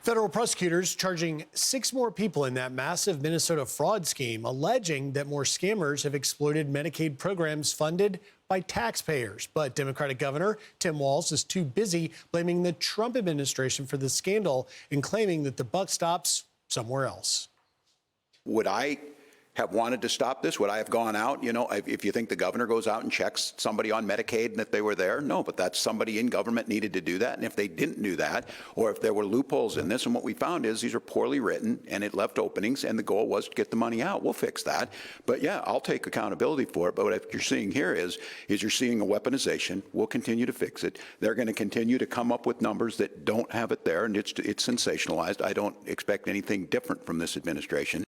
Federal prosecutors charging 6 more people in that massive Minnesota fraud scheme, alleging that more scammers have exploited Medicaid programs funded by taxpayers. But Democratic Governor Tim Walz is too busy blaming the Trump administration for the scandal and claiming that the buck stops somewhere else. Would I have wanted to stop this? Would I have gone out? You know, if you think the governor goes out and checks somebody on Medicaid and if they were there, no, but that's somebody in government needed to do that. And if they didn't do that, or if there were loopholes in this, and what we found is these are poorly written and it left openings and the goal was to get the money out. We'll fix that. But yeah, I'll take accountability for it. But what you're seeing here is you're seeing a weaponization. We'll continue to fix it. They're going to continue to come up with numbers that don't have it there, and it's sensationalized. I don't expect anything different from this administration.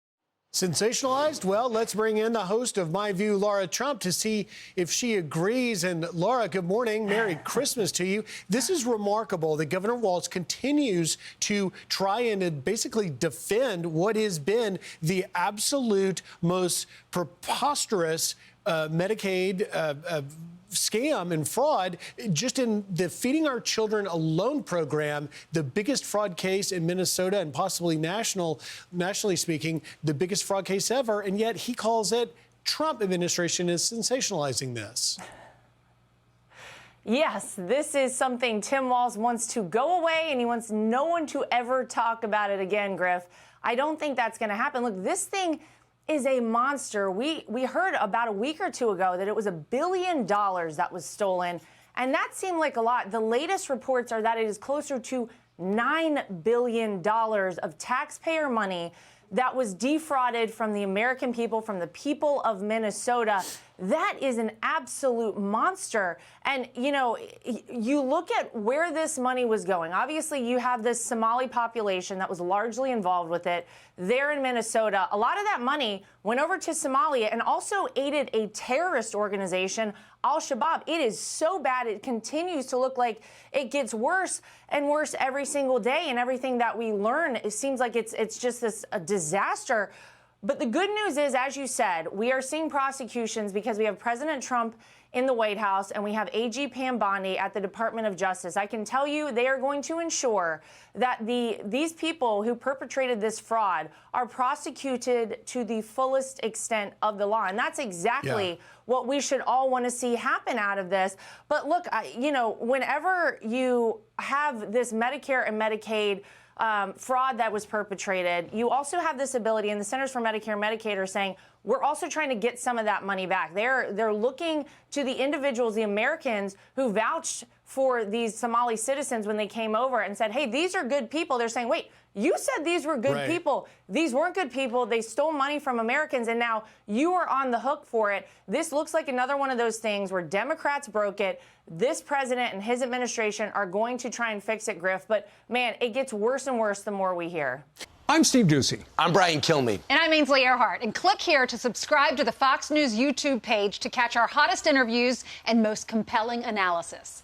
Sensationalized? Well, let's bring in the host of My View, Lara Trump, to see if she agrees. And Lara, good morning. Merry Christmas to you. This is remarkable that Governor Walz continues to try and basically defend what has been the absolute most preposterous Medicaid scam and fraud, just in the Feeding Our Children Alone program, the biggest fraud case in Minnesota and possibly nationally speaking, the biggest fraud case ever. And yet he calls it Trump administration is sensationalizing this. Yes, this is something Tim Walz wants to go away, and he wants no one to ever talk about it again, Griff. I don't think that's going to happen. Look, this thing is a monster. We heard about a week or two ago that it was $1 billion that was stolen, and that seemed like a lot. The latest reports are that it is closer to $9 billion of taxpayer money that was defrauded from the American people, from the people of Minnesota. That is an absolute monster. And, you know, you look at where this money was going. Obviously, you have this Somali population that was largely involved with it there in Minnesota. A lot of that money went over to Somalia and also aided a terrorist organization, al-Shabaab. It is so bad. It continues to look like it gets worse and worse every single day. And everything that we learn, it seems like it's just a disaster. But the good news is, as you said, we are seeing prosecutions because we have President Trump in the White House and we have AG Pam Bondi at the Department of Justice. I can tell you they are going to ensure that these people who perpetrated this fraud are prosecuted to the fullest extent of the law. And that's exactly what we should all want to see happen out of this. But look, you know, whenever you have this Medicare and Medicaid fraud that was perpetrated, you also have this ability, and the Centers for Medicare and Medicaid are saying, we're also trying to get some of that money back. They're looking to the individuals, the Americans who vouched for these Somali citizens when they came over and said, hey, these are good people. They're saying, wait, you said these were good people. These weren't good people. They stole money from Americans, and now you are on the hook for it. This looks like another one of those things where Democrats broke it. This president and his administration are going to try and fix it, Griff. But, man, it gets worse and worse the more we hear. I'm Steve Doocy. I'm Brian Kilmeade. And I'm Ainsley Earhart. And click here to subscribe to the Fox News YouTube page to catch our hottest interviews and most compelling analysis.